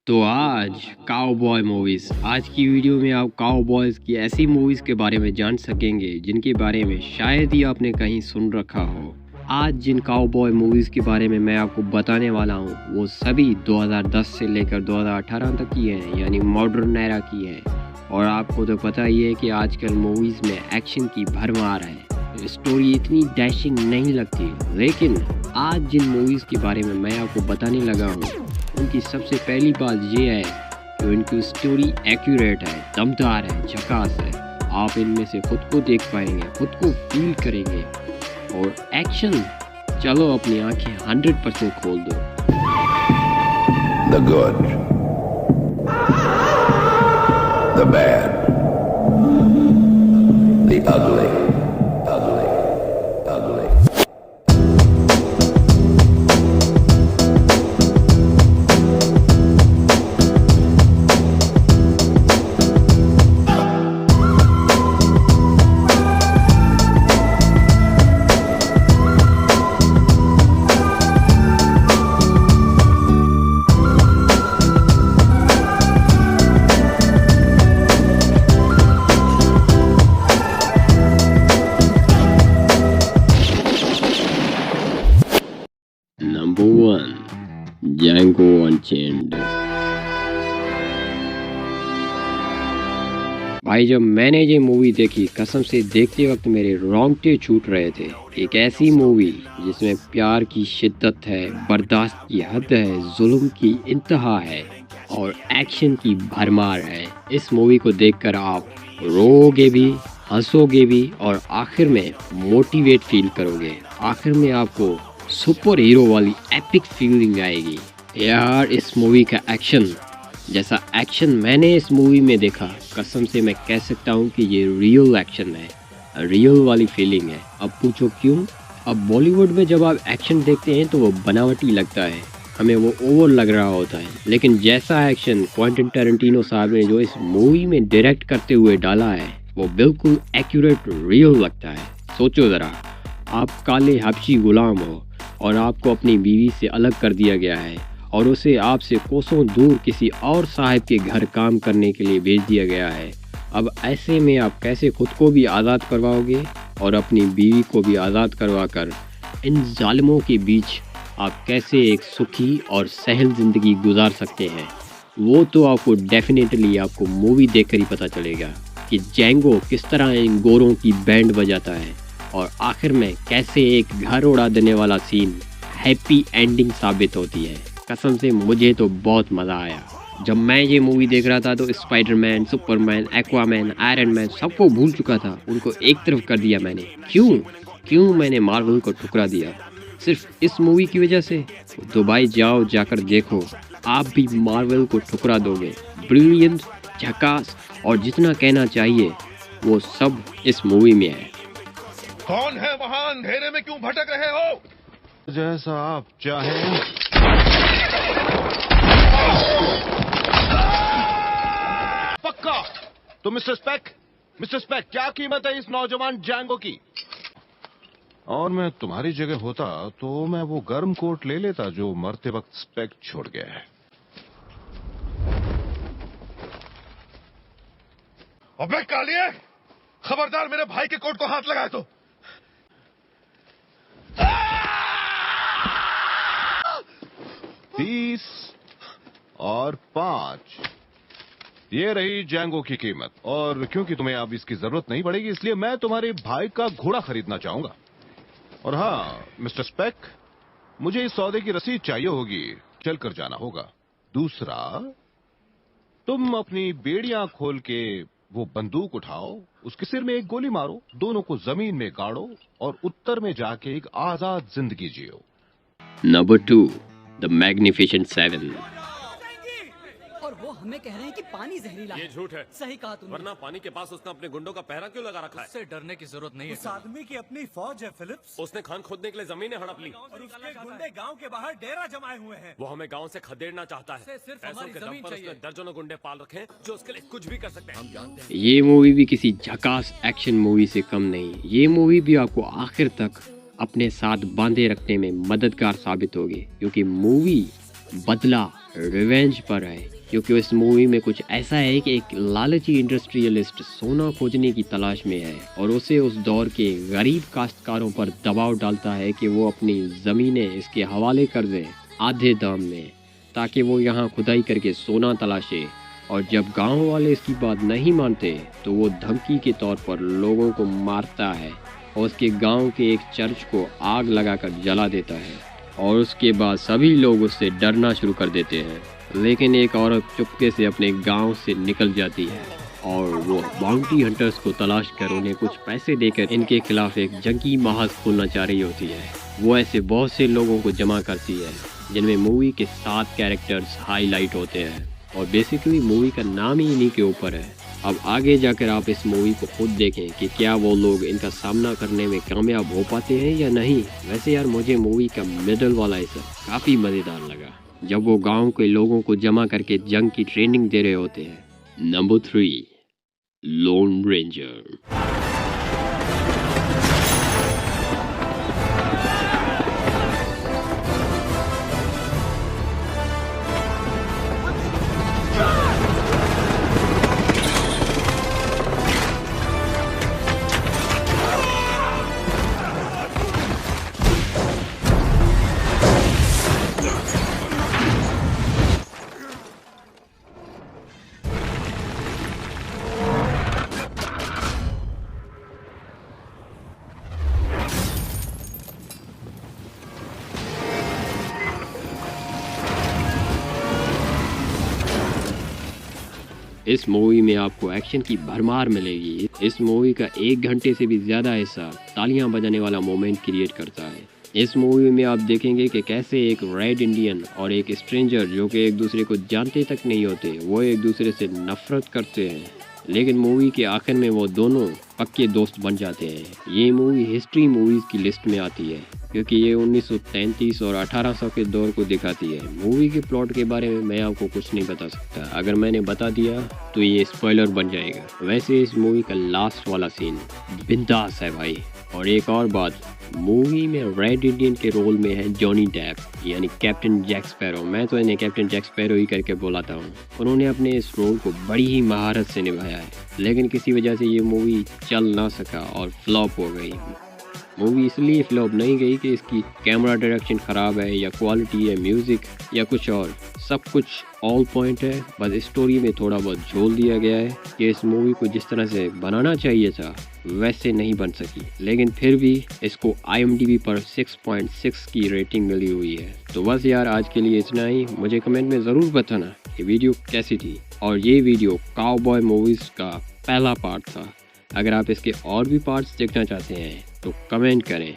तो आज cowboy movies आज की वीडियो में आप काउबॉयज़ की ऐसी मूवीज़ के बारे में जान सकेंगे जिनके बारे में शायद ही आपने कहीं सुन रखा हो। आज जिन काउबॉय मूवीज़ के बारे में मैं आपको बताने वाला हूँ वो सभी 2010 से लेकर 2018 तक की हैं, यानी मॉडर्न एरा की हैं। और आपको तो पता ही है कि आजकल मूवीज़ में एक्शन की भरमार है, स्टोरी इतनी डैशिंग नहीं लगती। लेकिन आज जिन मूवीज़ के बारे में मैं आपको बताने लगा हूँ उनकी सबसे पहली बात ये है कि उनकी स्टोरी एक्यूरेट है, दमदार है, झकास है। आप इनमें से खुद को देख पाएंगे, खुद को फील करेंगे। और एक्शन, चलो अपनी आंखें 100% खोल दो। The good, the bad, the ugly, ugly, ugly. Number 1, Django Unchained। भाई जब मैंने ये मूवी देखी, कसम से देखते वक्त मेरे रोंगटे छूट रहे थे। एक ऐसी मूवी जिसमें प्यार की शिद्दत है, बर्दाश्त की हद है, जुल्म की इंतहा है और एक्शन की भरमार है। इस मूवी को देखकर आप रोओगे भी, हंसोगे भी और आखिर में मोटिवेट फील करोगे। आखिर में आपको सुपर हीरो वाली एपिक फीलिंग आएगी। यार इस मूवी का एक्शन जैसा एक्शन मैंने इस मूवी में देखा, कसम से मैं कह सकता हूँ कि ये रियल एक्शन है, रियल वाली फीलिंग है। अब पूछो क्यों? अब बॉलीवुड में जब आप एक्शन देखते हैं तो वो बनावटी लगता है, हमें वो ओवर लग रहा होता है। लेकिन जैसा एक्शन क्वेंटिन टैरेंटिनो साहब ने जो इस मूवी में डायरेक्ट करते हुए डाला है वो बिल्कुल एक्यूरेट रियल लगता है। सोचो ज़रा, आप काले हबशी गुलाम हो और आपको अपनी बीवी से अलग कर दिया गया है और उसे आपसे कोसों दूर किसी और साहब के घर काम करने के लिए भेज दिया गया है। अब ऐसे में आप कैसे खुद को भी आज़ाद करवाओगे और अपनी बीवी को भी आज़ाद करवा कर इन जालिमों के बीच आप कैसे एक सुखी और सहल ज़िंदगी गुजार सकते हैं? वो तो आपको डेफिनेटली आपको मूवी देखकर ही पता चलेगा कि जैंगो किस तरह इन गोरों की बैंड बजाता है और आखिर में कैसे एक घर उड़ा देने वाला सीन हैप्पी एंडिंग साबित होती है। कसम से मुझे तो बहुत मज़ा आया। जब मैं ये मूवी देख रहा था तो Spiderman, Superman, Aquaman, iron man सबको भूल चुका था, उनको एक तरफ कर दिया मैंने। क्यों मैंने मार्वल को ठुकरा दिया? सिर्फ इस मूवी की वजह से? तो भाई जाओ, जाकर देखो, आप भी मार्वल को ठुकरा दोगे। ब्रिलियंट, झकास और जितना कहना चाहिए वो सब इस मूवी में है। कौन है वहां? अंधेरे में क्यों भटक रहे हो? जैसा आप चाहें। पक्का। तो मिस्टर स्पेक, क्या कीमत है इस नौजवान जैंगो की? और मैं तुम्हारी जगह होता तो मैं वो गर्म कोट ले लेता जो मरते वक्त स्पेक छोड़ गया है। अबे कालिए, खबरदार मेरे भाई के कोट को हाथ लगाए तो। 30 और 5, ये रही जैंगो की कीमत। और क्योंकि तुम्हें अब इसकी जरूरत नहीं पड़ेगी इसलिए मैं तुम्हारे भाई का घोड़ा खरीदना चाहूंगा। और हाँ मिस्टर स्पेक, मुझे इस सौदे की रसीद चाहिए होगी, चलकर जाना होगा। दूसरा, तुम अपनी बेड़ियां खोल के वो बंदूक उठाओ, उसके सिर में एक गोली मारो, दोनों को जमीन में गाड़ो और उत्तर में जाके एक आजाद जिंदगी जियो। Number 2, the magnificent 7। और वो हमें कह रहे हैं कि पानी जहरीला ये झूठ है। सही कहा तुमने। वरना पानी के पास उसने अपने गुंडों का पहरा क्यों लगा रखा है? उससे डरने की जरूरत नहीं है। उस आदमी की अपनी फौज है फिलिप्स, उसने खान खोदने के लिए जमीनें हड़प ली और उसके गुंडे गांव के बाहर डेरा जमाए हुए हैं। वो हमें गांव से खदेड़ना चाहता है। उसे सिर्फ पैसों हमारी के दम जमीन पर चाहिए। उसने दर्जनों गुंडे पाल रखे हैं जो उसके लिए कुछ भी कर सकते हैं। हम जानते हैं। ये मूवी भी किसी झकास एक्शन मूवी से कम नहीं। ये मूवी भी आपको आखिर तक अपने साथ बांधे रखने में मददगार साबित होगी, क्योंकि मूवी बदला रिवेंज पर है, क्योंकि इस मूवी में कुछ ऐसा है कि एक लालची इंडस्ट्रियलिस्ट सोना खोजने की तलाश में है और उसे उस दौर के गरीब काश्तकारों पर दबाव डालता है कि वो अपनी ज़मीनें इसके हवाले कर दें आधे दाम में, ताकि वो यहाँ खुदाई करके सोना तलाशे। और जब गांव वाले इसकी बात नहीं मानते तो वो धमकी के तौर पर लोगों को मारता है और उसके गांव के एक चर्च को आग लगाकर जला देता है और उसके बाद सभी लोग उससे डरना शुरू कर देते हैं। लेकिन एक औरत चुपके से अपने गांव से निकल जाती है और वो बाउंटी हंटर्स को तलाश कर उन्हें कुछ पैसे देकर इनके खिलाफ एक जंगी महाज खोलना चाह रही होती है। वो ऐसे बहुत से लोगों को जमा करती है जिनमें मूवी के 7 कैरेक्टर्स हाईलाइट होते हैं और बेसिकली मूवी का नाम ही इन्हीं के ऊपर है। अब आगे जाकर आप इस मूवी को खुद देखें कि क्या वो लोग इनका सामना करने में कामयाब हो पाते हैं या नहीं। वैसे यार मुझे मूवी का मिडल वाला हिस्सा काफ़ी मज़ेदार लगा, जब वो गांव के लोगों को जमा करके जंग की ट्रेनिंग दे रहे होते हैं। Number 3, loan ranger. इस मूवी में आपको एक्शन की भरमार मिलेगी। इस मूवी का 1 घंटे से भी ज़्यादा हिस्सा तालियां बजाने वाला मोमेंट क्रिएट करता है। इस मूवी में आप देखेंगे कि कैसे एक रेड इंडियन और एक स्ट्रेंजर जो कि एक दूसरे को जानते तक नहीं होते, वो एक दूसरे से नफरत करते हैं, लेकिन मूवी के आखिर में वो दोनों पक्के दोस्त बन जाते हैं। ये मूवी हिस्ट्री मूवीज़ की लिस्ट में आती है क्योंकि ये 1933 और 1800 के दौर को दिखाती है। मूवी के प्लॉट के बारे में मैं आपको कुछ नहीं बता सकता, अगर मैंने बता दिया तो ये स्पॉइलर बन जाएगा। वैसे इस मूवी का लास्ट वाला सीन बिंदास है भाई। और एक और बात, मूवी में रेड इंडियन के रोल में है जॉनी डेप यानी कैप्टन जैक स्पैरो। मैं तो इन्हें कैप्टन जैक स्पैरो ही करके बुलाता हूँ। उन्होंने अपने इस रोल को बड़ी ही महारत से निभाया है, लेकिन किसी वजह से ये मूवी चल ना सका और फ्लॉप हो गई। मूवी इसलिए फ्लॉप नहीं गई कि इसकी कैमरा डायरेक्शन ख़राब है या क्वालिटी है म्यूज़िक या कुछ और, सब कुछ ऑल पॉइंट है। बस स्टोरी में थोड़ा बहुत झोल दिया गया है कि इस मूवी को जिस तरह से बनाना चाहिए था वैसे नहीं बन सकी, लेकिन फिर भी इसको IMDb पर 6.6 की रेटिंग मिली हुई है। तो बस यार आज के लिए इतना ही। मुझे कमेंट में ज़रूर बताना कि वीडियो कैसी थी। और ये वीडियो काउबॉय मूवीज़ का पहला पार्ट था। अगर आप इसके और भी पार्ट्स देखना चाहते हैं तो कमेंट करें।